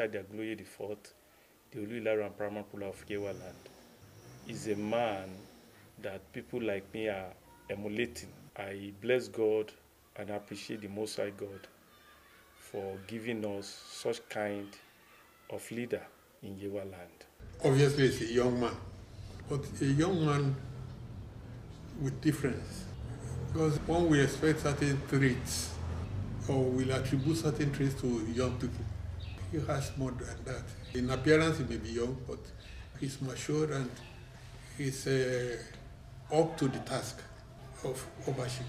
Adeboye IV, the Olu of Ilaro and paramount ruler of Yewa-land, is a man that people like me are emulating. I bless God and appreciate the Most High God for giving us such kind of leader in Yewa-land. Obviously, it's a young man, but a young man with difference. Because one will expect certain traits or will attribute certain traits to young people. He has more than that. In appearance, he may be young, but he's mature and he's up to the task of overship.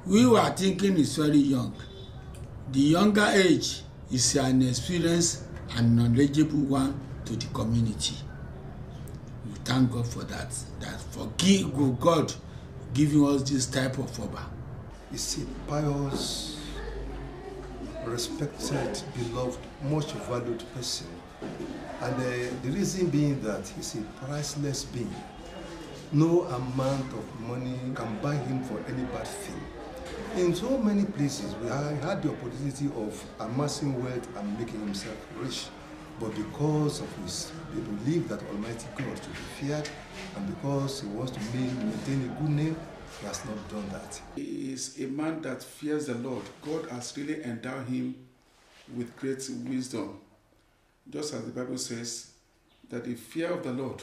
We were thinking he's very young. The younger age is an experienced and knowledgeable one to the community. We thank God for that. That for God giving us this type of Oba. He's a pious, respected, beloved, much valued person. And the reason being that he's a priceless being. No amount of money can buy him for any bad thing. In so many places, we had the opportunity of amassing wealth and making himself rich. But because of his belief that Almighty God should be feared, and because he wants to maintain a good name, he has not done that. He is a man that fears the Lord. God has really endowed him with great wisdom. Just as the Bible says that the fear of the Lord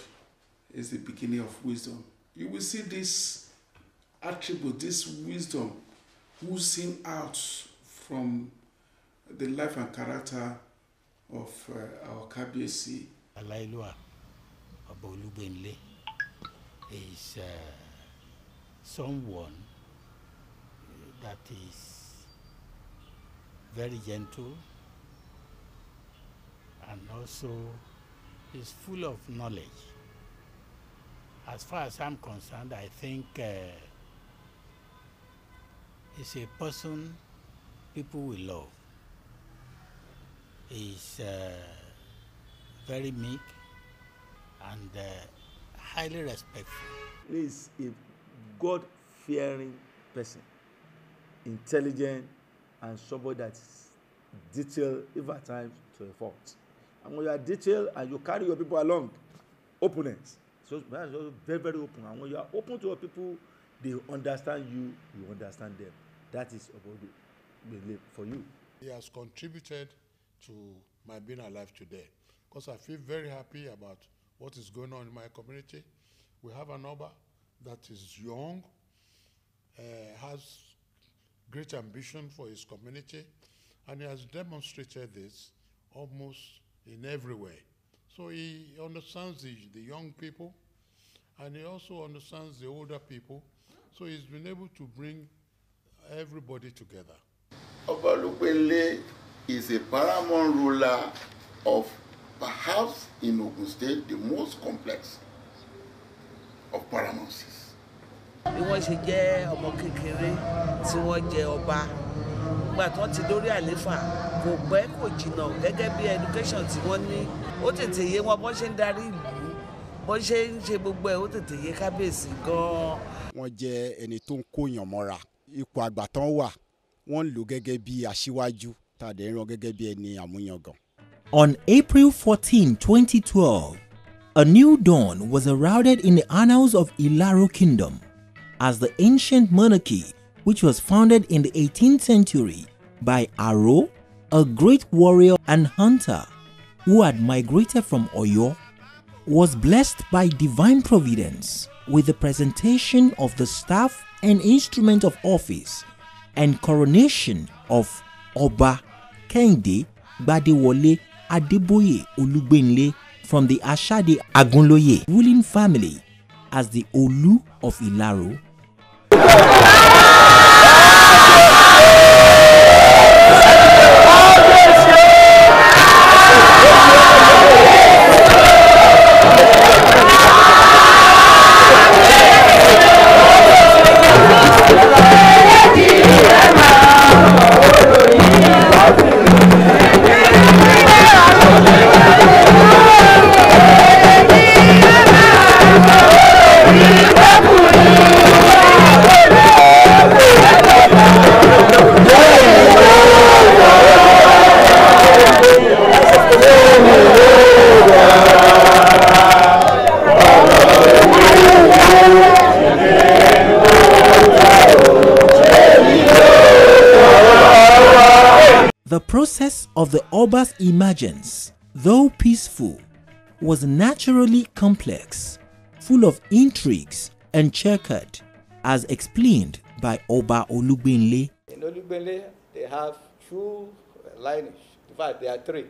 is the beginning of wisdom. You will see this attribute, this wisdom, oozing out from the life and character of our Kabiyesi. Olu of Olugbenle is someone that is very gentle and also is full of knowledge. As far as I'm concerned, I think he's a person people will love. He's very meek and highly respectful. He is a God-fearing person, intelligent, and somebody that is detailed, even at times to a fault. And when you are detailed and you carry your people along, openness. So that's also very, very open. And when you are open to your people, they understand you, you understand them. That is about the belief for you. He has contributed to my being alive today, because I feel very happy about what is going on in my community. We have an Oba that is young, has great ambition for his community, and he has demonstrated this almost in every way. So he understands the young people, and he also understands the older people. So he's been able to bring everybody together. Olugbenle is a paramount ruler of, perhaps in Ogun State, the most complex of paramounts. Bí wọ́n ṣe jẹ́ ọmọ kékeré tí wọ́n jẹ ọba, nígbà tí wọ́n ti dórí àléfà kò pẹ́ kò jìnnà gẹ́gẹ́ bí education tí wọ́n ní, ó tètè yé wọn bọ́n ṣe ń darí ìlú, bọ́n ṣe ń ṣe gbogbo ẹ̀, ó tètè yé kábíyèsí gan-an. Wọ́n jẹ́ ẹni tó ń kóyàn mọ́ra, ipò àgbà tán wà, wọ́n lò gẹ́gẹ́ bí aṣíwájú, tàdé rán gẹ́gẹ́ bí ẹni àmúyangàn. On April 14, 2012, a new dawn was heralded in the annals of Ilaro Kingdom as the ancient monarchy, which was founded in the 18th century by Aro, a great warrior and hunter who had migrated from Oyo, was blessed by divine providence with the presentation of the staff and instrument of office and coronation of Oba Kehinde Gbadewole Adeboye Olugbenle from the Asade Agunloye ruling family as the Olu of Ilaro. of the Oba's emergence, though peaceful, was naturally complex, full of intrigues and checkered, as explained by Oba Olugbenle. In Olugbenle, they have two lineage. In fact, there are three. The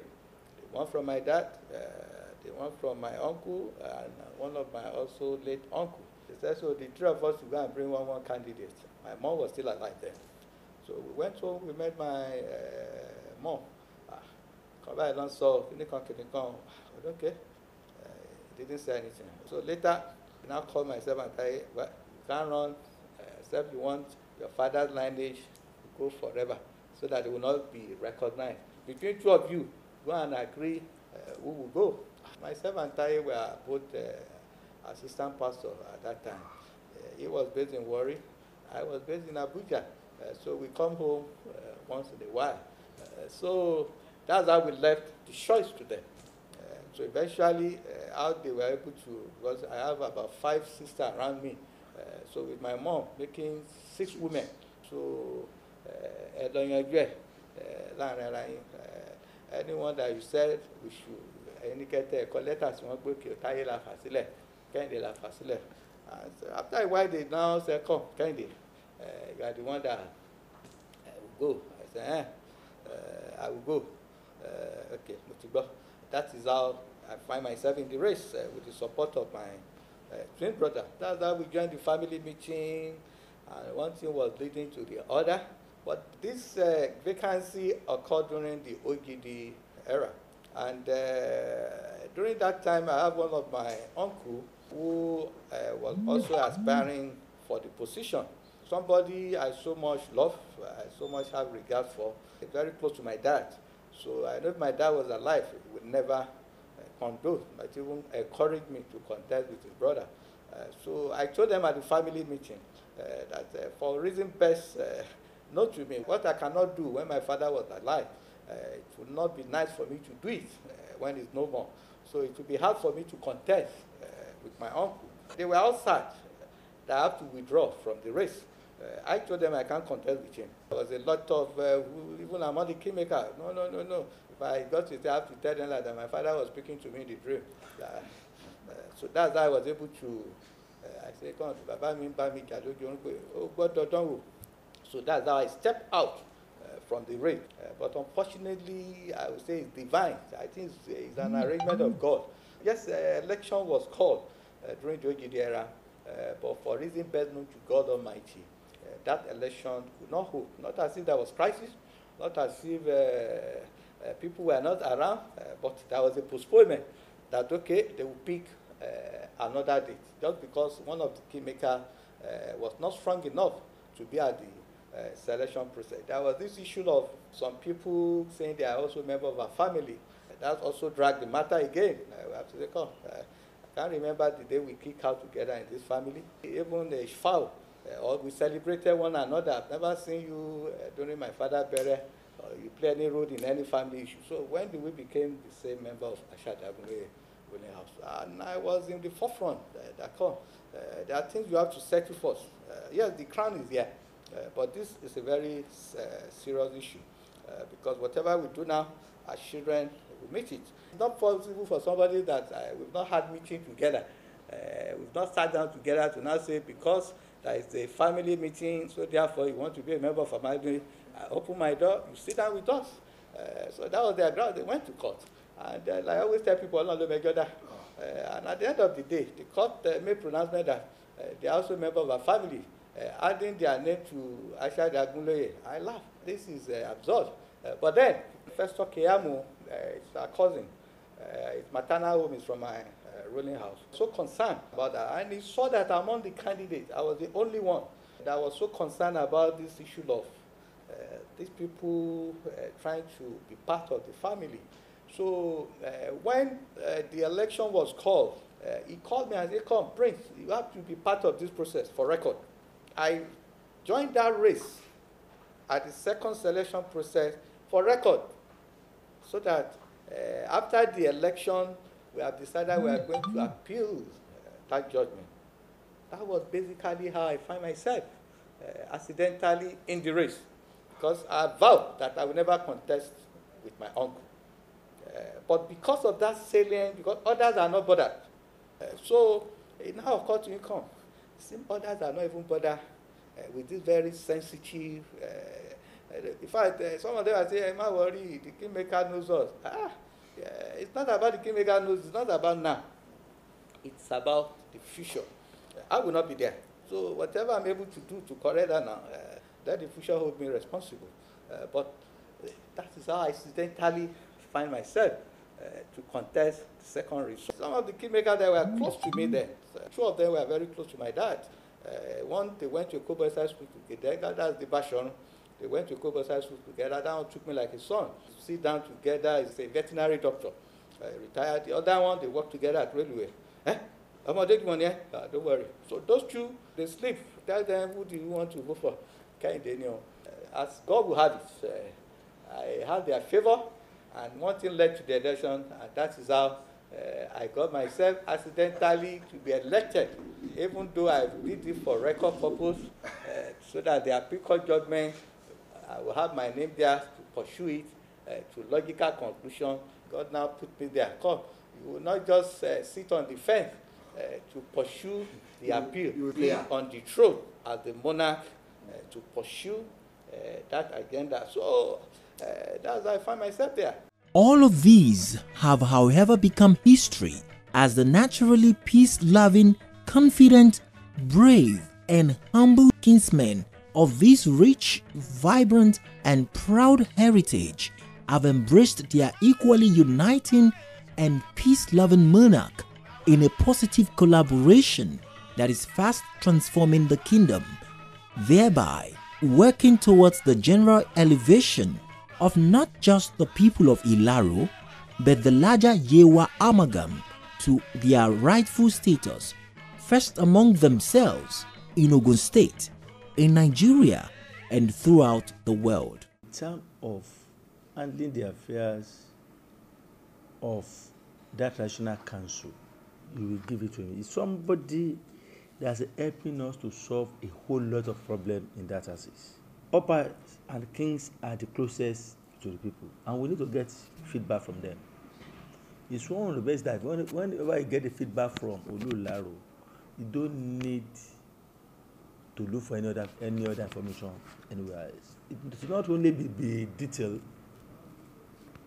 one from my dad, the one from my uncle, and one of my also late uncle. They said, so the three of us to go and bring one candidate. My mom was still alive then. So we went home, we met my mom. Come back and saw, okay. He didn't say anything. So later, I now called myself and say, well, you can't run, except you want your father's lineage to go forever, so that it will not be recognized. Between two of you, go and agree who will go. Myself and Tai were both assistant pastors at that time. He was based in Warri, I was based in Abuja. So we come home once in a while. So that's how we left the choice to them. So eventually, how they were able to, because I have about 5 sisters around me. So with my mom, making 6 women. So, anyone that you said we should indicate letters, Kehinde la facile. And so after a while, they now say, come, Kehinde, you are the one that will go. I said, I will go. Okay, that is how I find myself in the race with the support of my twin brother. That's how we joined the family meeting, and one thing was leading to the other. But this vacancy occurred during the OGD era. And during that time, I have one of my uncle who was also aspiring for the position. Somebody I so much love, I so much have regard for, very close to my dad. So I know if my dad was alive, he would never condone, but even encourage me to contest with his brother. So I told them at the family meeting that for reason best known to me, what I cannot do when my father was alive, it would not be nice for me to do it when he's no more. So it would be hard for me to contest with my uncle. They were all sad that I have to withdraw from the race. I told them I can't contest with him. There was a lot of, even among the kingmaker, no. If I got to, I have to tell them that my father was speaking to me in the dream. So that's how I was able to, I said, come on, Baba mi ba mi oh, so that's how I stepped out from the race. But unfortunately, I would say it's divine. I think it's an arrangement of God. Yes, election was called during the OGD era, but for reason best known to God Almighty, that election could not hold. Not as if there was crisis, not as if people were not around, but there was a postponement that, okay, they will pick another date, just because one of the kingmakers was not strong enough to be at the selection process. There was this issue of some people saying they are also members of a family. That also dragged the matter again. We have to say, come, I can't remember the day we kicked out together in this family. Even the foul, or we celebrated one another. I've never seen you during my father's burial, or you play any role in any family issue. So when did we become the same member of Gbadewole house? And I was in the forefront. There are things you have to settle first. Yes, the crown is here, but this is a very serious issue because whatever we do now, our children will meet it. It's not possible for somebody that we've not had meeting together. We've not sat down together to now say because there is a family meeting, so therefore you want to be a member of a family. I open my door, you sit down with us. So that was their ground. They went to court. And like I always tell people, and at the end of the day, the court made pronouncement that they are also a member of a family. Adding their name to Gbadewole, I laugh. This is absurd. But then, First Keyamo, it's our cousin. His maternal home is from my ruling house. So concerned about that. And he saw that among the candidates, I was the only one that was so concerned about this issue of these people trying to be part of the family. So when the election was called, he called me and said, come, Prince, you have to be part of this process for record. I joined that race at the second selection process for record, so that after the election, we have decided we are going to appeal that judgment. That was basically how I find myself accidentally in the race, because I vowed that I will never contest with my uncle. But because of that salient, because others are not bothered, so it now occurred to me, since others are not even bothered with this very sensitive, in fact, some of them are saying, I'm not worried, the kingmaker knows us. It's not about the kingmaker knows, it's not about now. It's about the future. I will not be there. So whatever I'm able to do to correct that now, let the future hold me responsible. But that is how I accidentally find myself to contest the second race. Some of the kingmakers that were close to me then, two of them were very close to my dad. One, they went to a Kobosa school together, that's the Bashon. They went to Kobosa school together. That one took me like a son. Sit down together, he's a veterinary doctor, retired. The other one, they worked together at railway. I'm a dead one, yeah? Don't worry. So those two, they sleep. Tell them, who do you want to vote for? Kehinde, as God will have it, I have their favor, and one thing led to the election, and that is how I got myself accidentally to be elected, even though I did it for record purpose, so that the Appeal Court judgment, I will have my name there to pursue it to logical conclusion. God now put me there. Come, you will not just sit on the fence to pursue the appeal. You will be on the throne as the monarch to pursue that agenda. So that's how I find myself there. All of these have, however, become history as the naturally peace-loving, confident, brave, and humble kinsmen of this rich, vibrant, and proud heritage have embraced their equally uniting and peace-loving monarch in a positive collaboration that is fast transforming the kingdom, thereby working towards the general elevation of not just the people of Ilaro, but the larger Yewa amalgam to their rightful status, first among themselves in Ogun State, in Nigeria, and throughout the world. In terms of handling the affairs of that national council, you will give it to me. It's somebody that's helping us to solve a whole lot of problems in that axis. Opas and kings are the closest to the people, and we need to get feedback from them. It's one of the best that whenever you get the feedback from Olu of Ilaro, you don't need to look for any other information anywhere else. It will not only be detailed,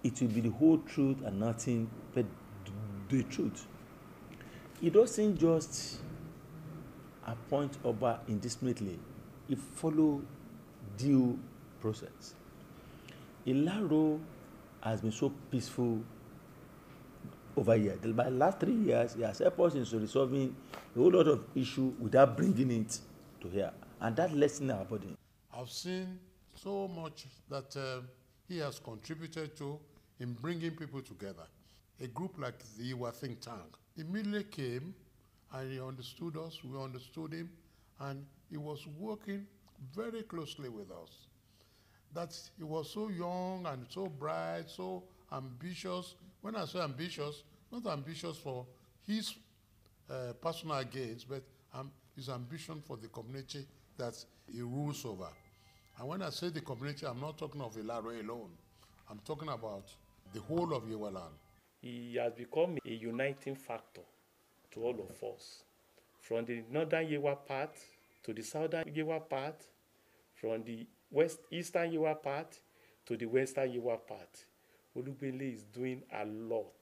it will be the whole truth and nothing but the truth. It doesn't just appoint Oba indefinitely. It follows due process. Ilaro has been so peaceful over here. The last 3 years, he has helped us in resolving a whole lot of issues without bringing it to here. And that lessens our burden. I've seen so much that he has contributed to in bringing people together. A group like the Yewa think tank immediately came and he understood us, we understood him, and he was working very closely with us. That he was so young and so bright, so ambitious. When I say ambitious, not ambitious for his personal gains, but his ambition for the community that he rules over. And when I say the community, I'm not talking of Ilaro alone. I'm talking about the whole of Yewa-land. He has become a uniting factor to all of us. From the northern Yewa part to the southern Yewa part, from the eastern Yewa part to the western Yewa part. Olugbenle is doing a lot.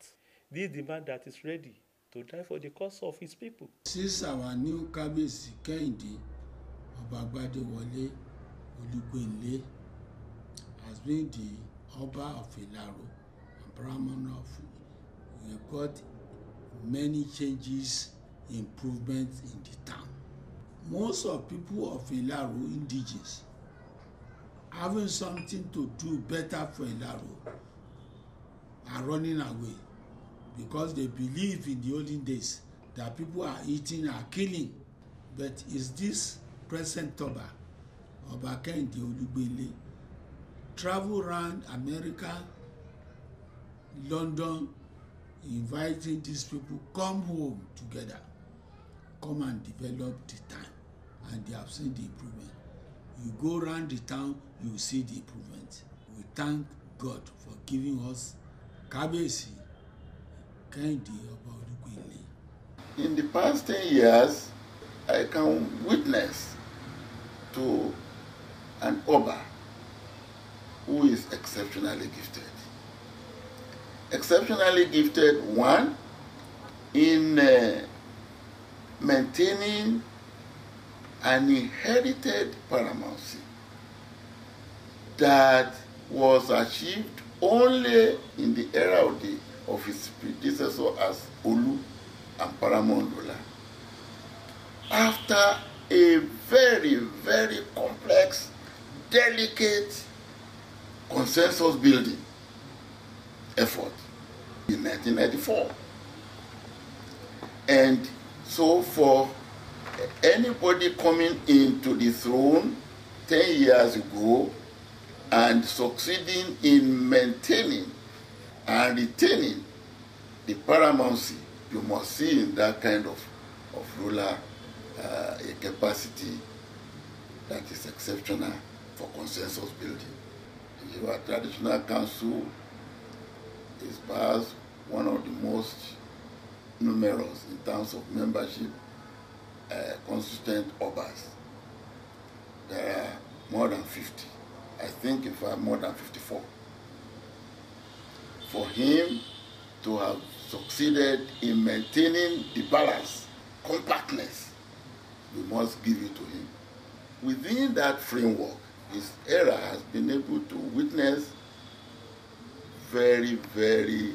This demand that is ready to die for the cause of his people. Since our new Kábíyèsí Kehinde, Gbadewole, Olugbenle has been the Oba of Ilaro and paramount of, we have got many changes, improvements in the town. Most of people of Ilaro, indigenous, having something to do better for Ilaro, are running away because they believe in the olden days that people are eating, are killing. But is this present Oba Kehinde Olugbenle, travel around America, London, inviting these people, come home together, come and develop the town, and they have seen the improvement. You go around the town, you see the improvement. We thank God for giving us Kábíyèsí Kehinde Ọba Olugbenle. In the past 10 years, I can witness to an Oba who is exceptionally gifted. Exceptionally gifted, one, in maintaining an inherited paramountcy that was achieved only in the era of his predecessor as Olu and paramount ruler. After a very, very complex, delicate consensus building effort in 1994. And so for anybody coming into the throne 10 years ago and succeeding in maintaining and retaining the paramountcy, you must see in that kind of ruler a capacity that is exceptional for consensus building. Your traditional council is perhaps one of the most numerous in terms of membership constituent obas. There are more than 50. I think in fact more than 54. For him to have succeeded in maintaining the balance, compactness, we must give it to him. Within that framework, his era has been able to witness very, very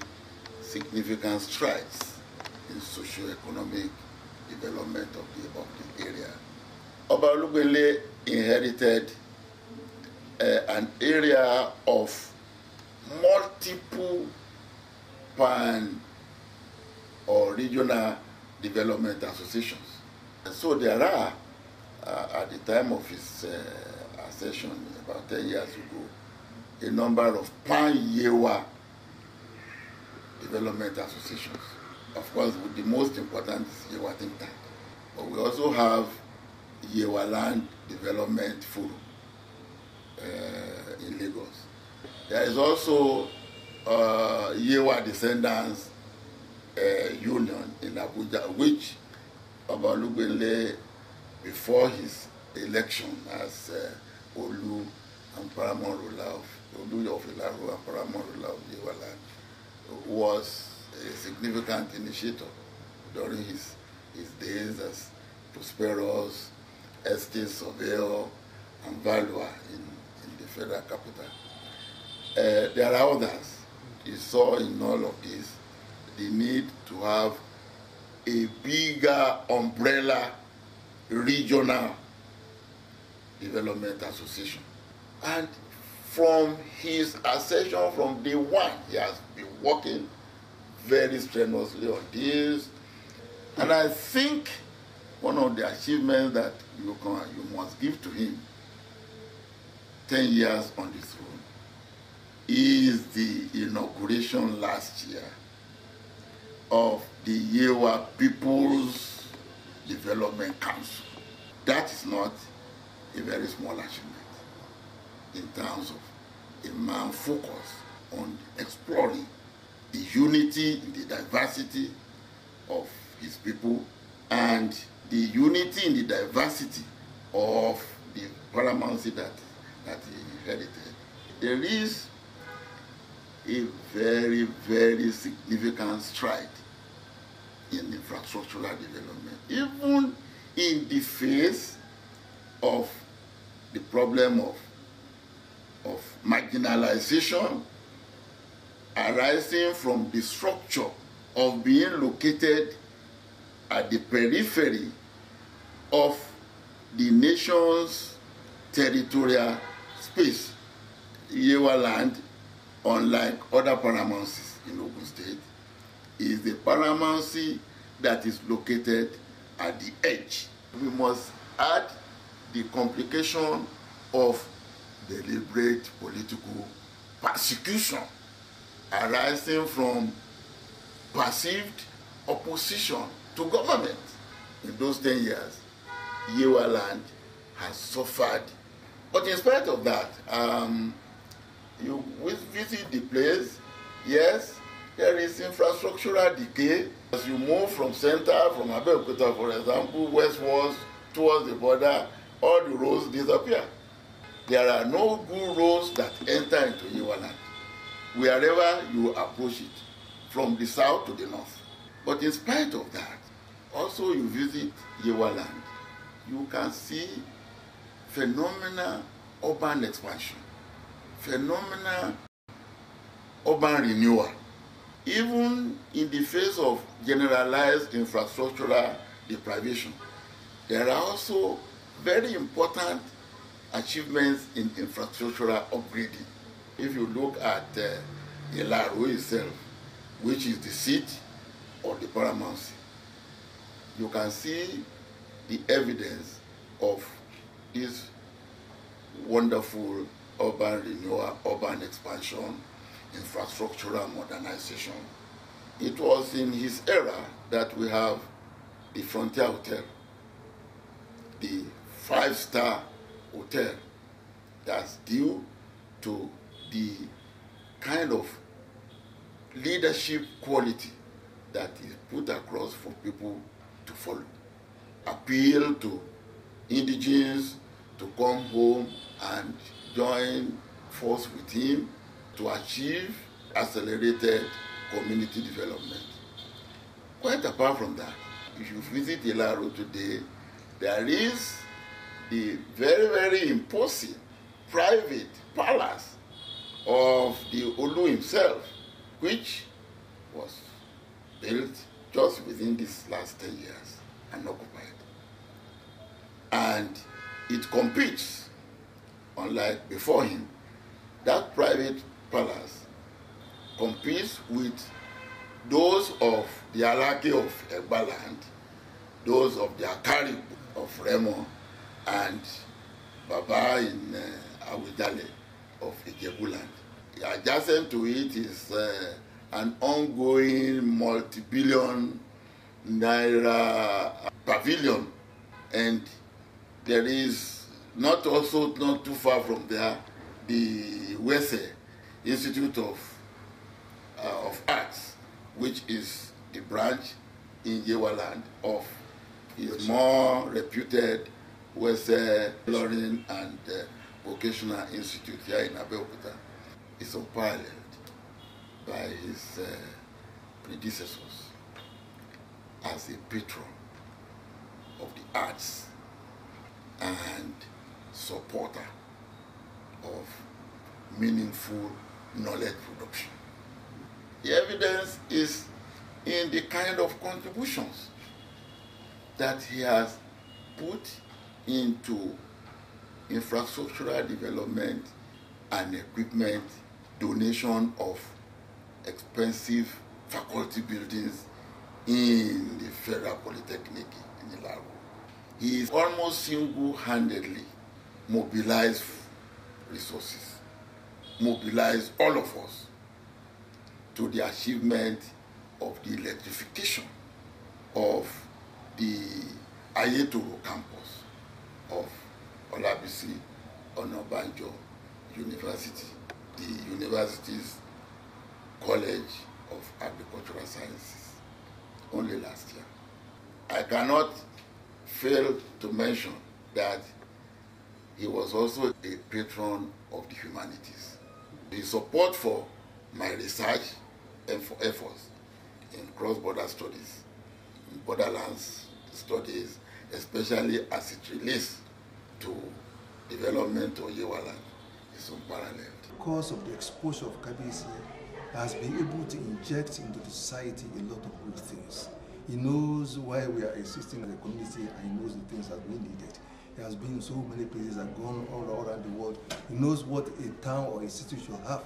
significant strides in socio-economic development of the area. Oba Olugbenle inherited an area of multiple pan or regional development associations. And so there are, at the time of his accession about 10 years ago, a number of pan-Yewa development associations. Of course, the most important is Yewa think tank. But we also have Yewa-land Development Forum in Lagos. There is also Yewa Descendants Union in Abuja, which Oba Olugbenle, before his election as Olu and paramount ruler of Olu of Ilaro and paramount ruler of Yewa-land, was a significant initiator during his days as prosperous estate surveyor and valuer in the federal capital. There are others. You saw in all of this the need to have a bigger umbrella regional development association. And from his accession from day one, he has been working very strenuously on this. And I think one of the achievements that you must give to him 10 years on the throne is the inauguration last year of the Yewa People's Development Council. That is not a very small achievement in terms of a man focused on exploring the unity, the diversity of his people, and the unity in the diversity of the paramountcy that he inherited. There is a very, very significant stride in infrastructural development, even in the face of the problem of marginalization arising from the structure of being located at the periphery of the nation's territorial space. Yewa-land, unlike other paramountcies in Ogun State, is the paramountcy that is located at the edge. We must add the complication of deliberate political persecution arising from perceived opposition to government. In those 10 years, Yewa-land has suffered. But in spite of that, You visit the place, yes, there is infrastructural decay. As you move from center, from Abeokuta, for example, westwards towards the border, all the roads disappear. There are no good roads that enter into Yewa-land, wherever you approach it, from the south to the north. But in spite of that, also you visit Yewa-land, you can see phenomenal urban expansion, phenomenal urban renewal. Even in the face of generalized infrastructural deprivation, there are also very important achievements in infrastructural upgrading. If you look at Ilaro itself, which is the seat of the paramount, you can see the evidence of this wonderful urban renewal, urban expansion, infrastructural modernization. It was in his era that we have the Frontier Hotel, the 5-star hotel, that's due to the kind of leadership quality that is put across for people to follow. Appeal to indigenes to come home and join force with him to achieve accelerated community development. Quite apart from that, if you visit Ilaro today, there is the very, very imposing private palace of the Olu himself, which was built just within these last 10 years and occupied. And it competes, unlike before him. That private palace competes with those of the Alake of Gbadewole, those of the Akari of Remo, and Baba in Awidale of Yewa-land. Adjacent to it is an ongoing multi-billion naira pavilion, and there is not too far from there the Wese Institute of Arts, which is the branch in Yewa-land of his more reputed Wese Learning and Vocational Institute here in Abeokuta. Is unparalleled by his predecessors as a patron of the arts and supporter of meaningful knowledge production. The evidence is in the kind of contributions that he has put into infrastructural development and equipment, donation of expensive faculty buildings in the Federal Polytechnic in Ilaro. He is almost single-handedly mobilized resources, mobilized all of us to the achievement of the electrification of the Ayetoro campus of Olabisi Onabanjo University, the university's College of Agricultural Sciences, only last year. I cannot fail to mention that he was also a patron of the humanities. His support for my research and for efforts in cross-border studies, in borderlands studies, especially as it relates to development of Yewa-land, is unparalleled. Because of the exposure of Kabiyesi, has been able to inject into the society a lot of good things. He knows why we are existing as a community, and he knows the things that we needed. He has been in so many places and gone all around the world. He knows what a town or a city should have.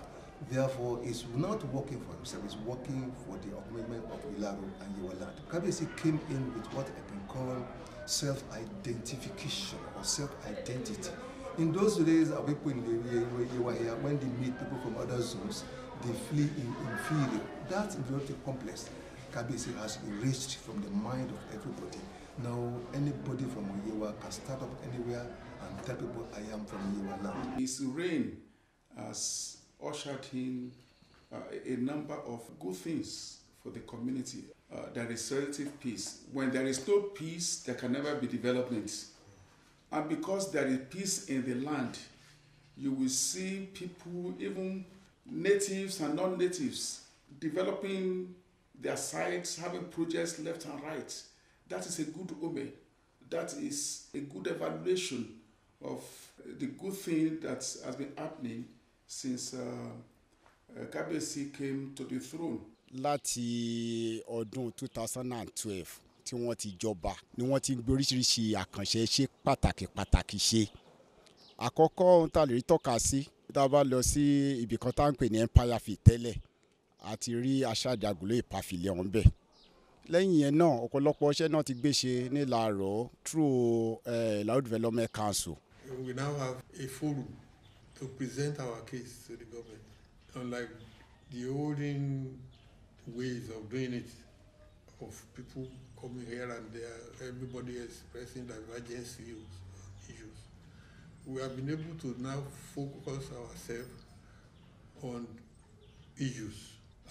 Therefore, he's not working for himself, he's working for the upliftment of Ilaro and Yewa-land. Kabiyesi came in with what I can call self-identification or self-identity. In those days, our people in the Yewa here, when they meet people from other zones, they feel inferior. That inferiority complex, Kabiyesi has erased from the mind of everybody. Now, anybody from Yewa can start up anywhere and tell people, I am from Yewa-land. His reign as ushered in a number of good things for the community. There is relative peace. When there is no peace, there can never be development. And because there is peace in the land, you will see people, even natives and non-natives, developing their sites, having projects left and right. That is a good omen. That is a good evaluation of the good thing that has been happening since Gbadewole came to the throne. Láti ọdún 2012 tí wọ́n ti jọba ni wọ́n ti ń gbé oríṣiríṣi àkànṣe iṣẹ́ pàtàkì ṣe. Àkọ́kọ́ ohun tá a lè rí tọ́ka sí tá a bá lọ sí ibì kan tá à ń pè ní Empire Field tẹ́lẹ̀ àti rí aṣáájagùnlé ìpàfilẹ̀ ọ̀hún bẹ̀. Lẹ́yìn yẹn náà ọ̀pọ̀lọpọ̀ iṣẹ́ náà ti gbé ṣe ní Ilaro through Ilaro Development Council. We now have a forum to present our case to the government, unlike the olden ways of doing it, of people coming here and there, everybody expressing divergence views, issues. We have been able to now focus ourselves on issues,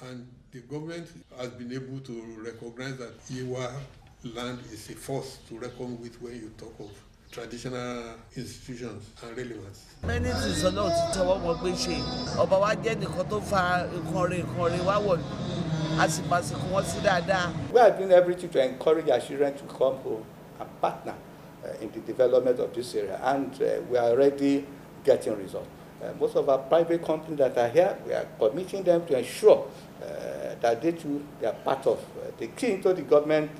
and the government has been able to recognize that Yewa-land is a force to reckon with when you talk of traditional institutions and relevance. Many things Ọlọ́run ti tọwọ́ wọn gbé ṣe. Ọba wa jẹ́ nìkan tó fa nǹkan rẹ̀ wá wọ̀lú. A sì pàṣípò wọn sí dáadáa. We are doing everything to encourage our children to come home and partner in the development of this area, and we are already getting results. Most of our private companies that are here, we are committing them to ensure that they are part of the key into the government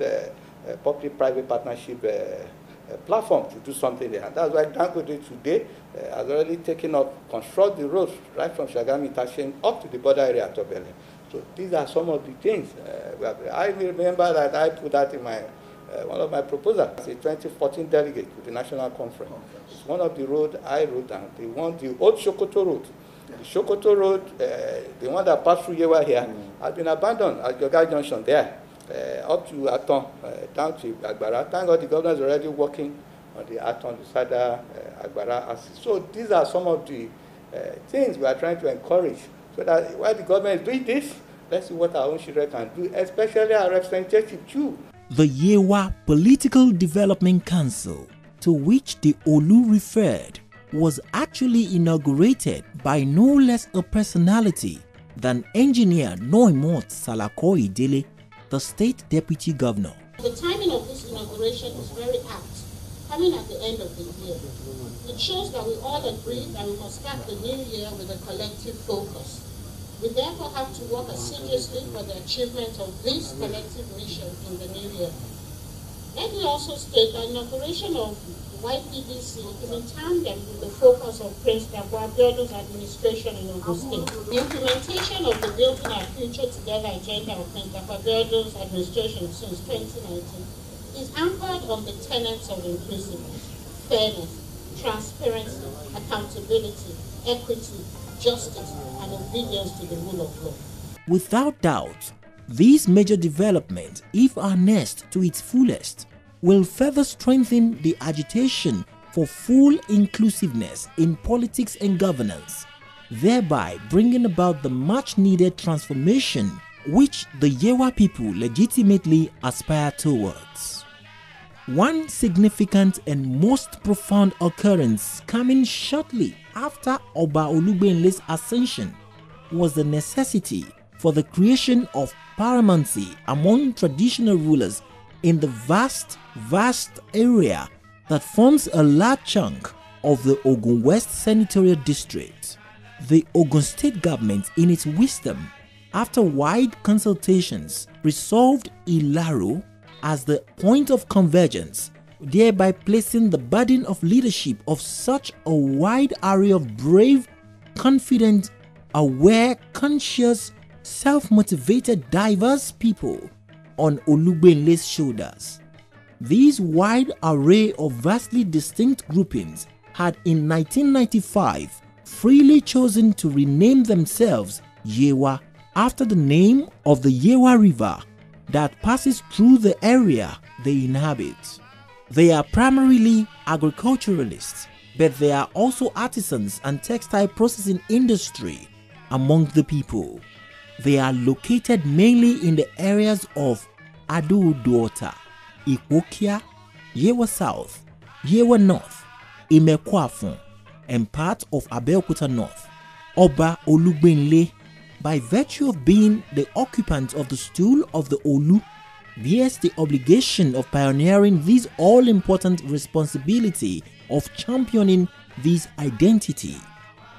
public-private partnership platform to do something there. And that's why Gbadewole today has already taken up, construct the roads right from Shagami Tashin up to the border area of Gbadewole. So these are some of the things. I remember that I put that in my one of my proposals as a 2014 delegate to the national conference. It's one of the roads I wrote down. They want the old Sokoto road. The Sokoto road, the one that passed through Yewa here, has been abandoned at Joga Junction there. Up to Aton, down to Agbara. Thank God the government is already working on the Aton, the Sada, Agbara axis. So these are some of the things we are trying to encourage. So that while the government is doing this, let's see what our own children can do, especially our representative too. The Yewa Political Development Council, to which the Olu referred, was actually inaugurated by no less a personality than engineer Noimot Salako Idele, the state deputy governor. The timing of this inauguration is very apt, coming at the end of the year. It shows that we all agree that we must start the new year with a collective focus. We therefore have to work assiduously for the achievement of this collective mission in the new year. Let me also state that inauguration of YPDC is in tandem with the focus of Prince Gbadewole administration in Ogun State. The implementation of the Building Our Future Together agenda of Prince Gbadewole administration since 2019 is anchored on the tenets of inclusiveness, fairness, transparency, accountability, equity, justice, and obedience to the rule of law. Without doubt, these major developments, if harnessed to its fullest, will further strengthen the agitation for full inclusiveness in politics and governance, thereby bringing about the much-needed transformation which the Yewa people legitimately aspire towards. One significant and most profound occurrence coming shortly after Oba Olugbenle's ascension was the necessity for the creation of paramountcy among traditional rulers in the vast area that forms a large chunk of the Ogun West Senatorial District. The Ogun State government, in its wisdom, after wide consultations, resolved Ilaro as the point of convergence, thereby placing the burden of leadership of such a wide array of brave, confident, aware, conscious, self-motivated, diverse people on Olugbenle's shoulders. These wide array of vastly distinct groupings had in 1995 freely chosen to rename themselves Yewa after the name of the Yewa River that passes through the area they inhabit. They are primarily agriculturalists, but they are also artisans and textile processing industry, among the people. They are located mainly in the areas of Ado-Duota, Ikwokia, Yewa South, Yewa North, Imekwafun, and part of Abeokuta North. Oba Olugbenle, by virtue of being the occupant of the stool of the Olu, bears the obligation of pioneering this all-important responsibility of championing this identity,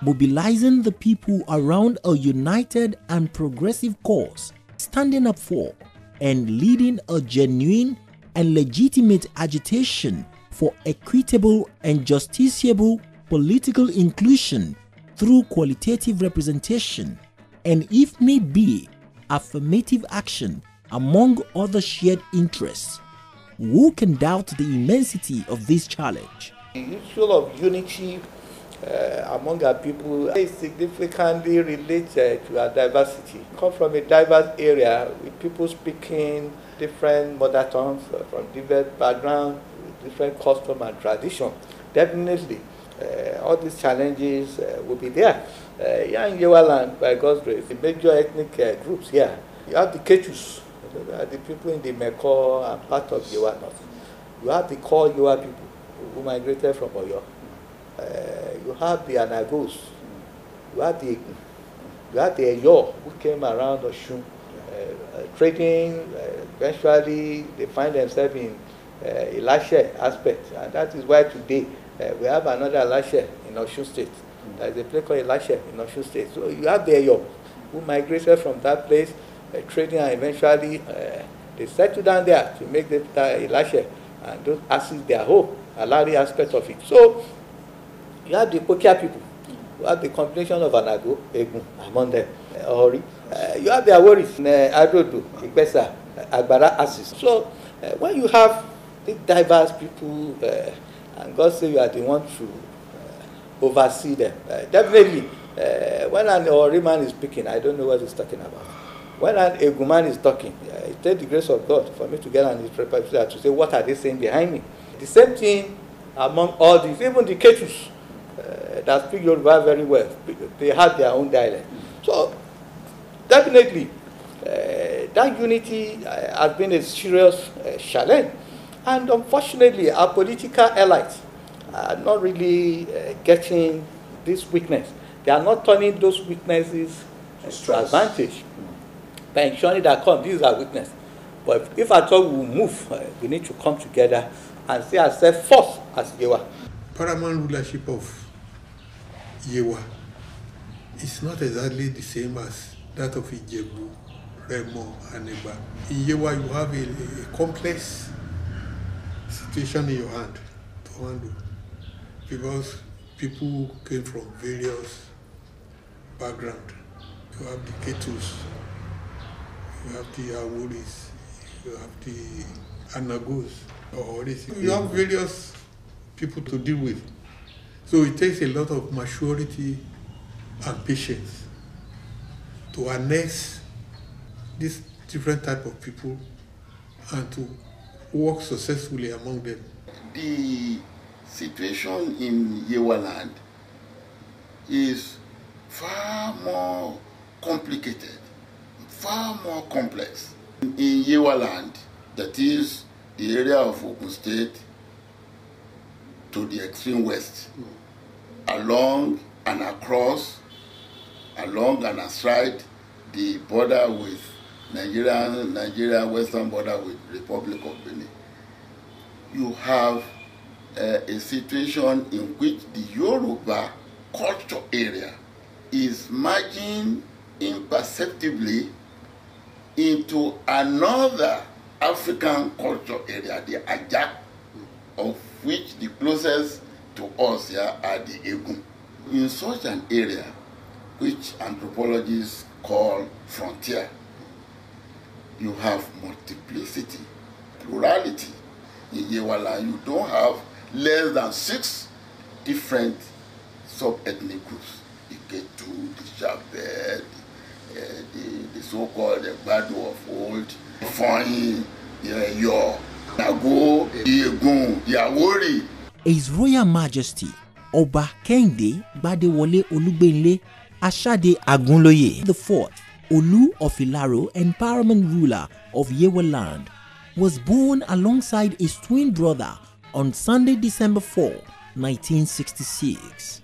mobilizing the people around a united and progressive cause, standing up for and leading a genuine and legitimate agitation for equitable and justiciable political inclusion through qualitative representation, and if need be, affirmative action among other shared interests. Who can doubt the immensity of this challenge? The issue of unity among our people is significantly related to our diversity. We come from a diverse area with people speaking different mother tongues from different backgrounds, different custom and tradition. Definitely, all these challenges will be there. Here in Yewa-land, by God's grace, the major ethnic groups here, you have the Ketus, the people in the Meko and part of Yewa North. You have the core Yewa people who migrated from Oyo. You have the Anagos, you have the Egun, you have the Eyo who came around Oshun, trading. Eventually, they find themselves in Ilashe aspect, and that is why today we have another Ilashe in Oshun State. There is a place called Ilashe in Oshun State. So you have the Eyo who migrated from that place, trading, and eventually they settled down there to make the Ilashe, and those access their home, a large aspect of it. So you have the Kokia people, you have the combination of Anago, Egun among them, Ori. You have the Aworis, Adodo, Igbesa, Agbara, Asis. So when you have these diverse people, and God say you are the one to oversee them, definitely, when an Ori man is speaking, I don't know what he's talking about. When an Egun man is talking, it takes the grace of God for me to get an interpreter to say, what are they saying behind me? The same thing among all these, even the Ketus that speak Yoruba very well, they have their own dialect. So definitely, that unity has been a serious challenge, and unfortunately, our political allies are not really getting this weakness. They are not turning those weaknesses to advantage by ensuring that this is our weakness. But if at all we move, we need to come together and see ourselves first as Yewa. Paramount rulership of Yewa is not exactly the same as that of Ijebu, Remo, and Eba. In Yewa, you have a complex situation in your hand to handle, because people came from various backgrounds. You have the Ketus, you have the Aworis, you have the Anagos, or this. You have various people to deal with. So it takes a lot of maturity and patience to annex this different type of people and to work successfully among them. The situation in Yewa-land is far more complicated, far more complex. In Yewa-land, that is the area of Ogun State to the extreme west, along and across, along and astride the border with Nigeria western border with Republic of Benin. You have a situation in which the Yoruba culture area is merging imperceptibly into another African culture area, the Ajak, of which the closest to us here are the Egun. In such an area, which anthropologists call frontier, you have multiplicity, plurality. In Yewa-land, you don't have less than 6 different sub-ethnic groups. The Ketu, the Shabed, the so-called Gbadewole of old, the Fonyi, the Eyo, Nago, the Egun, the Awori. His Royal Majesty Oba Kehinde Gbadewole Olugbenle Asade Agunloye IV, Olu of Ilaro and paramount ruler of Yewa-land, was born alongside his twin brother on Sunday, December 4, 1966.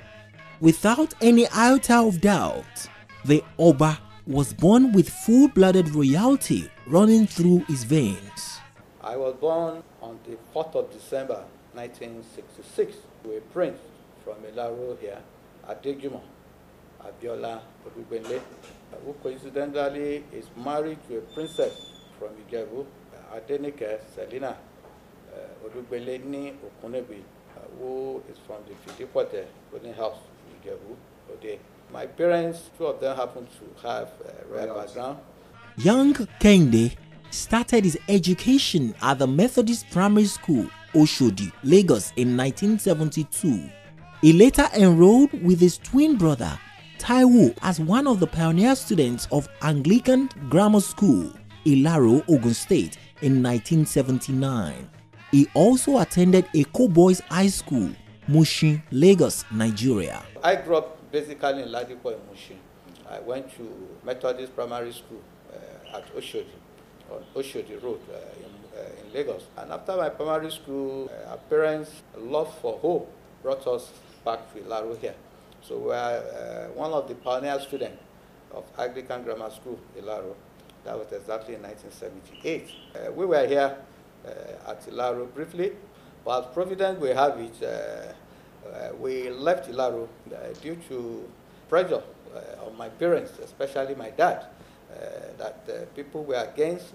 Without any iota of doubt, the Oba was born with full-blooded royalty running through his veins. I was born on the 4th of December 1966 to a prince from Ilaro here, Adeboye, Abiola Olugbenle, who coincidentally is married to a princess from Ijebu, Adenike Selina Olugbenle ni Okunebi, who is from the Fidipote Golden House in Ijebu, Ode. My parents, two of them happen to have a rare background. Young Kehinde started his education at the Methodist Primary School, Oshodi, Lagos in 1972. He later enrolled with his twin brother, Taiwo, as one of the pioneer students of Anglican Grammar School, Ilaro, Ogun State in 1979. He also attended Eko Boys High School, Mushin, Lagos, Nigeria. I grew up basically in Ladipo and Mushin. I went to Methodist Primary School at Oshodi, on Oshodi Road in Lagos. And after my primary school, our parents' love for home brought us back to Ilaro here. So we are one of the pioneer students of Anglican Grammar School, Ilaro. That was exactly in 1978. We were here at Ilaro briefly, but providence we have it, we left Ilaro due to pressure on my parents, especially my dad, that people were against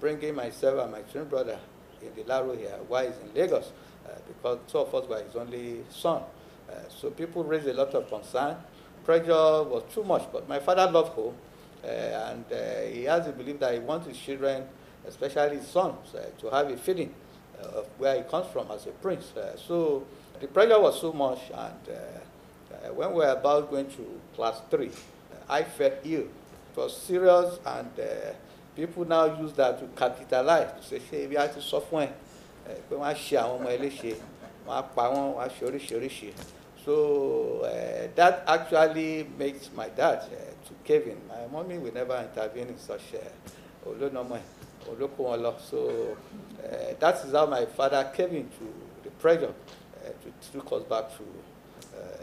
bringing myself and my twin brother in Ilaro here, while he's in Lagos, because two of us were his only son. So people raised a lot of concern. Pressure was too much, but my father loved home, and he has a belief that he wants his children, especially his sons, to have a feeling of where he comes from as a prince. So the pressure was so much, and when we were about going to class 3, I felt ill. It was serious, and people now use that to capitalize, to say, hey, we have to suffer. So that actually makes my dad to cave in. My mommy will never intervene in such so that is how my father came into the pressure to take us back to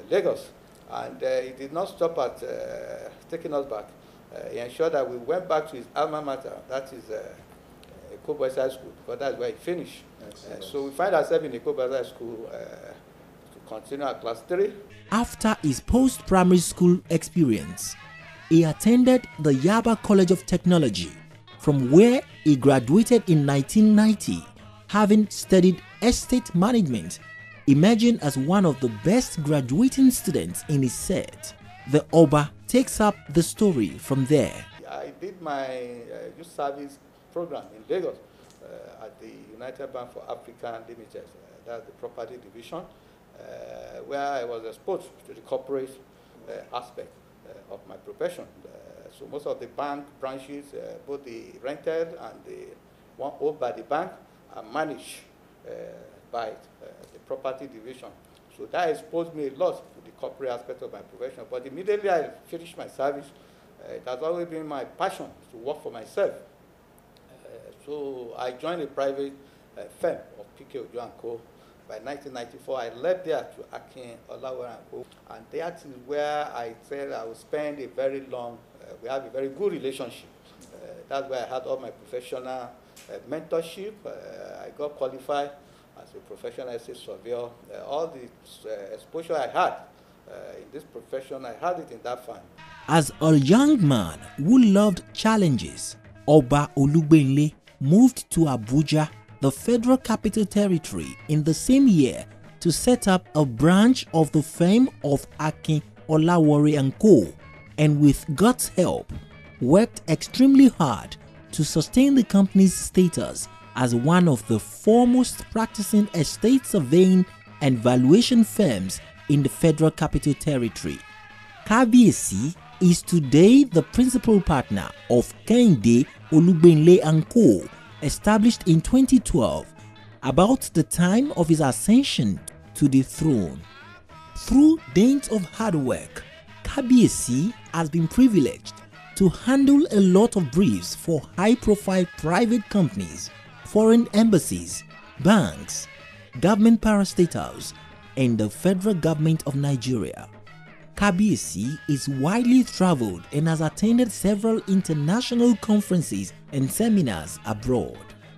Lagos. And he did not stop at taking us back. He ensured that we went back to his alma mater, that is Eko Boys High School, because that's where he finished. So we find ourselves in Eko Boys High School to continue at class 3. After his post-primary school experience, he attended the Yaba College of Technology, from where he graduated in 1990, having studied estate management, emerging as one of the best graduating students in his set. The Oba takes up the story from there. I did my youth service program in Lagos at the United Bank for Africa Limited, that's the property division, where I was exposed to the corporate aspect of my profession. So most of the bank branches, both the rented and the one owned by the bank, are managed by the property division. So that exposed me a lot to the corporate aspect of my profession. But immediately I finished my service, it has always been my passion to work for myself. So I joined a private firm of PK Ojo & Co. By 1994, I left there to Akin Olawore & Co. And that is where I said I would spend a very long, we have a very good relationship. That's where I had all my professional mentorship. I got qualified as a professional estate surveyor. All the exposure I had in this profession, I had it in that firm. As a young man who loved challenges, Oba Olugbenle moved to Abuja, the Federal Capital Territory, in the same year to set up a branch of the firm of Akin Olawore & Co. and with God's help, worked extremely hard to sustain the company's status as one of the foremost practicing estate surveying and valuation firms in the Federal Capital Territory. Kabiyesi is today the principal partner of Kehinde Olugbenle & Co., established in 2012, about the time of his ascension to the throne. Through dint of hard work, Kabiyesi has been privileged to handle a lot of briefs for high-profile private companies, foreign embassies, banks, government parastatals, and the federal government of Nigeria. Kabiyesi is widely traveled and has attended several international conferences and seminars abroad.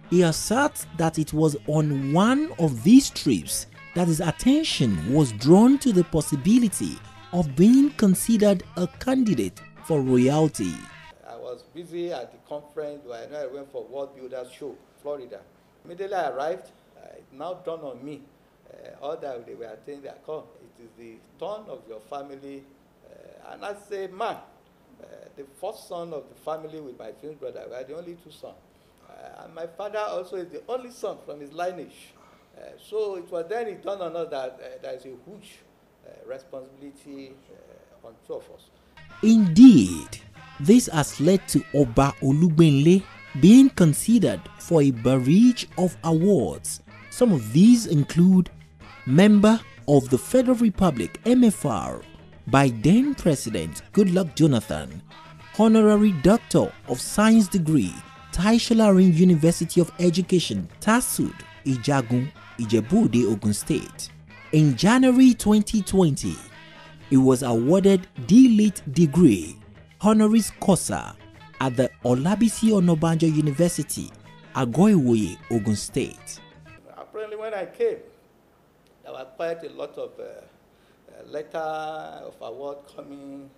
He asserts that it was on one of these trips that his attention was drawn to the possibility of being considered a candidate for royalty. I was busy at the conference where I went for World Builders Show, Florida. Immediately I arrived, it now dawned on me, all that they were attending their call. It is the turn of your family, and as a man, the first son of the family with my twin brother, we are the only two sons. And my father also is the only son from his lineage. So it was then it dawned on us that there is a huge responsibility on two of us. Indeed, this has led to Oba Olugbenle being considered for a barrage of awards. Some of these include Member of the Federal Republic MFR by then President Goodluck Jonathan, Honorary Doctor of Science degree, Taisholarin University of Education, TASUD, Ijagun, Ijebu-Ode, Ogun State. In January 2020, he was awarded D.Lit degree, honoris causa, at the Olabisi Onabanjo University, Agoiwoye, Ogun State. Apparently when I came, there were quite a lot of letter of award coming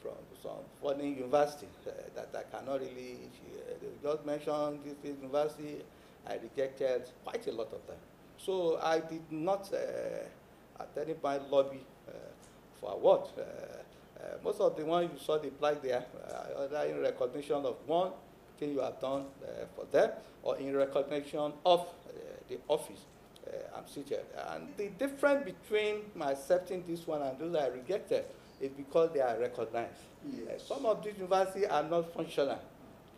from some foreign university that I cannot really, they just mentioned this university, I rejected quite a lot of them. So I did not at any point lobby for award. Most of the ones you saw the plaque there are in recognition of one thing you have done for them, or in recognition of the office I'm seated. And the difference between my accepting this one and those I rejected is because they are recognized. Yes. Some of these universities are not functional.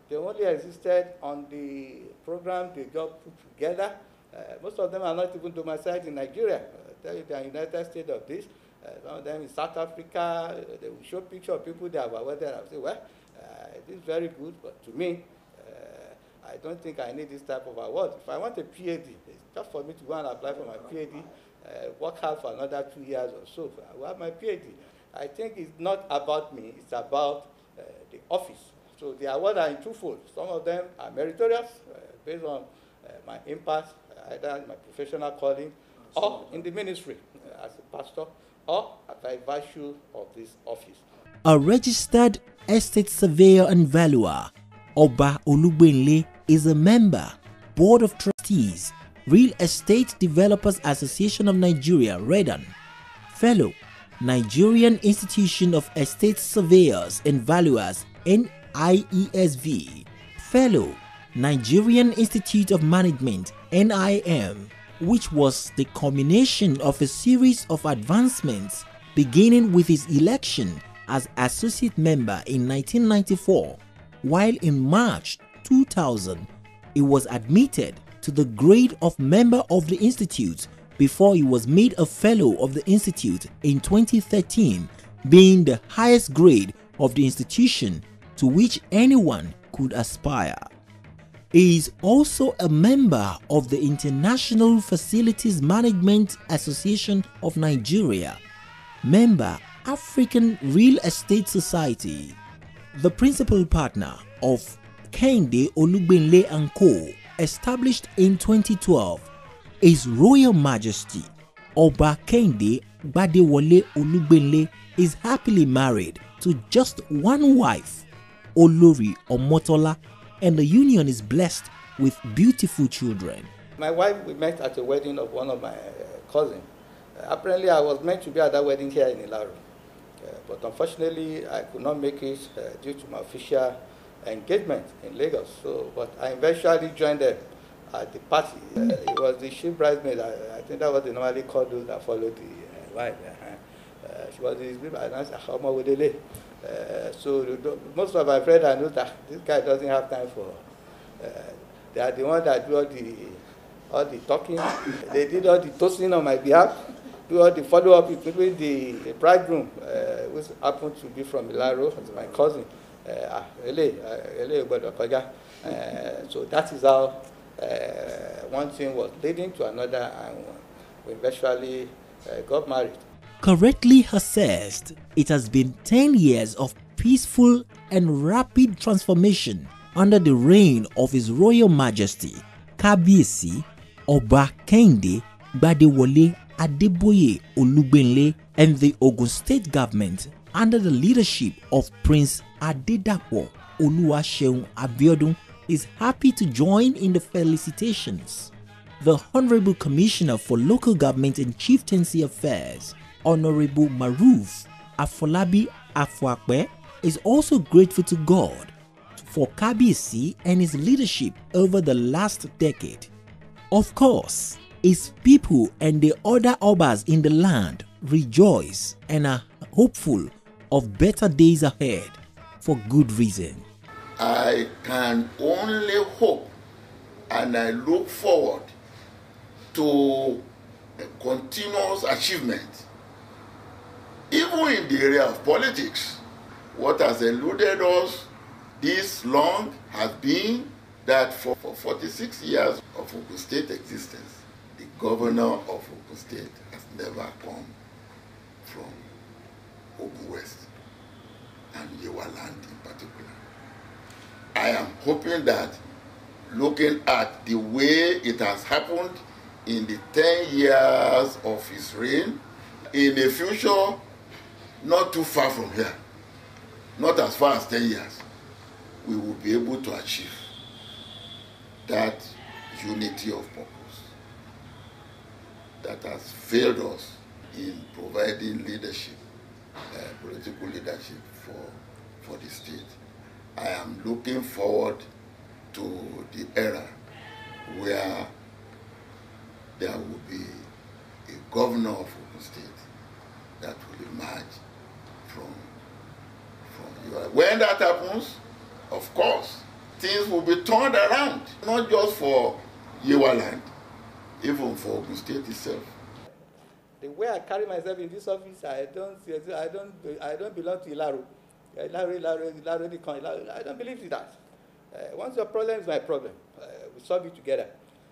They only existed on the program they just put together. Most of them are not even domiciled in Nigeria. Tell you they are United States of this. Some of them in South Africa. They will show pictures of people they have awarded. I will say, well, this is very good, but to me, I don't think I need this type of award. If I want a PhD, it's just for me to go and apply for my PhD, work hard for another 2 years or so. I will have my PhD. I think it's not about me, it's about the office. So the awards are in twofold. Some of them are meritorious, based on my impact, either my professional calling, or in the ministry as a pastor, or by virtue of this office. A registered estate surveyor and valuer, Oba Olugbenle is a member, Board of Trustees, Real Estate Developers Association of Nigeria, REDAN, Fellow, Nigerian Institution of Estate Surveyors and Valuers, NIESV, Fellow, Nigerian Institute of Management, NIM, which was the culmination of a series of advancements beginning with his election as associate member in 1994, while in March 2000, he was admitted to the grade of member of the institute before he was made a fellow of the institute in 2013, being the highest grade of the institution to which anyone could aspire. He is also a member of the International Facilities Management Association of Nigeria, member African Real Estate Society, the principal partner of Kehinde Olugbenle & Co., established in 2012. His Royal Majesty Oba Kehinde Gbadewole Olugbenle is happily married to just one wife, Olori Omotola, and the union is blessed with beautiful children. My wife, we met at a wedding of one of my cousins. Apparently, I was meant to be at that wedding here in Ilaro, but unfortunately, I could not make it due to my official engagement in Lagos. So, but I eventually joined them at the party. It was the chief bridesmaid. I think that was they normally call those that followed the wife. She was the bridesmaid. So most of my friends, I know that this guy doesn't have time for. They are the ones that do all the talking. They did all the toasting on my behalf. do all the follow-up with maybe the bridegroom, which happened to be from Ilaro, my cousin. So that is how one thing was leading to another, and we eventually got married. Correctly assessed, it has been 10 years of peaceful and rapid transformation under the reign of His Royal Majesty, Kábíyèsí Ọba Kehinde Gbadewole Adeboye Olugbenle, and the Ogun State government under the leadership of Prince Adedapo Oluwaseun Abiodun is happy to join in the felicitations. The Honorable Commissioner for Local Government and Chieftaincy Affairs, Honorable Maruf Afolabi Afuakpe, is also grateful to God for Kábíyèsí and his leadership over the last decade. Of course, his people and the other Obas in the land rejoice and are hopeful of better days ahead for good reason. I can only hope and I look forward to a continuous achievement. Even in the area of politics, what has eluded us this long has been that for 46 years of Ogun State existence, the governor of Ogun State has never come from Ogun West and Yewa-land in particular. I am hoping that, looking at the way it has happened in the 10 years of his reign, in the future, not too far from here, not as far as 10 years, we will be able to achieve that unity of purpose that has failed us in providing leadership, political leadership for the state. I am looking forward to the era where there will be a governor of Ogun State that will emerge from Yewa. When that happens, of course, things will be turned around, not just for Yewa-land, even for Ogun State itself. The way I carry myself in this office, I don't belong to Ilaro. Ilaro, I don't believe in that. Once your problem is my problem, we solve it together.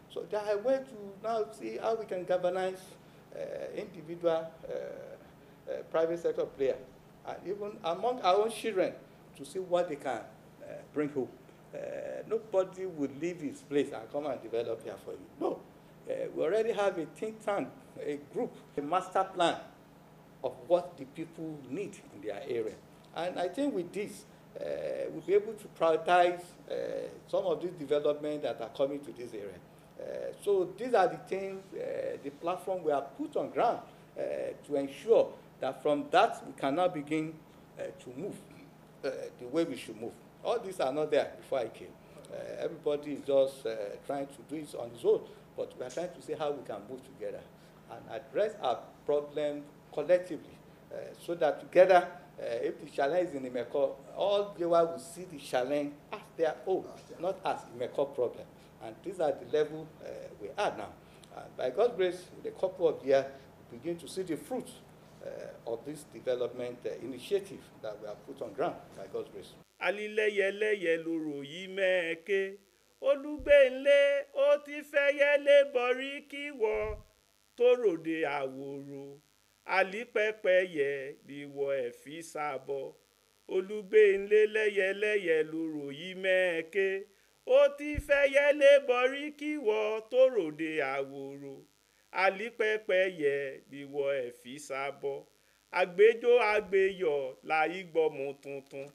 So there I went to now see how we can galvanize individual private sector players, and even among our own children, to see what they can bring home. Nobody would leave his place and come and develop here for you. No. We already have a think tank, a group, a master plan of what the people need in their area. And I think with this, we'll be able to prioritize some of these developments that are coming to this area. So these are the things, the platform we have put on ground to ensure that from that we can now begin to move the way we should move. All these are not there before I came. Everybody is just trying to do it on his own, but we are trying to see how we can move together and address our problem collectively, so that together, if the challenge is in Imeko, all Yewa will see the challenge as their own, not as Imeko problem. And these are the level we are now. And by God's grace, in a couple of years, we begin to see the fruits of this development initiative that we have put on ground, by God's grace. Alilẹ́yẹlẹ́yẹ lorò yìí mẹ́ẹ̀ké, Olugbenle ó ti fẹ́yẹ́lé bọ̀rí kíwọ tó ròde àwòrò, alípẹ́pẹ́yẹ ìwọ ẹ̀fí sábọ̀. Olugbenle lẹ́yẹlẹ́yẹ lorò yìí mẹ́ẹ̀ké, ó ti fẹ́yẹ́lé bọ̀rí kíwọ tó ròde àwòrò, alípẹ́pẹ́yẹ ìwọ ẹ̀fí sábọ̀. Àgbéjó àgbéyọ̀ láyé gbọ́mọ tuntun,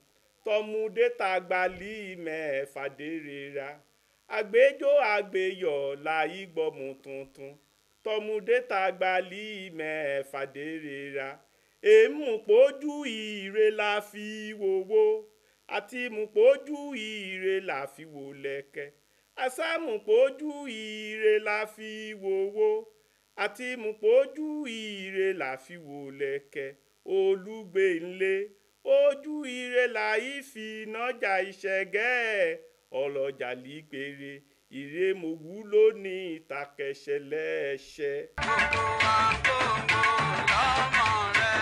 tọmúdé tàgbàlì mẹ́fàdérera. Àgbéjó àgbéyọ̀ láyé gbọ́mọ tuntun, tọmúdé tàgbàlì mẹ́fàdérera. Èmùpójú ire la fi wòwò, àti mùpójú ire la fi wò lẹ̀kẹ̀. Àsámùpójú ire la fi wòwò, àti mùpójú ire la fi wò lẹ̀kẹ̀. Olugbenle ojú ire la yí fi nájà ìṣẹ́gẹ́, ọlọ́jà lígbèrè ìrèmọ̀wú ló ní ìtàkẹ̀ṣẹ̀ lẹ́ẹ̀ṣẹ̀. Gbogbo wa gbogbo lọ́mọ rẹ̀.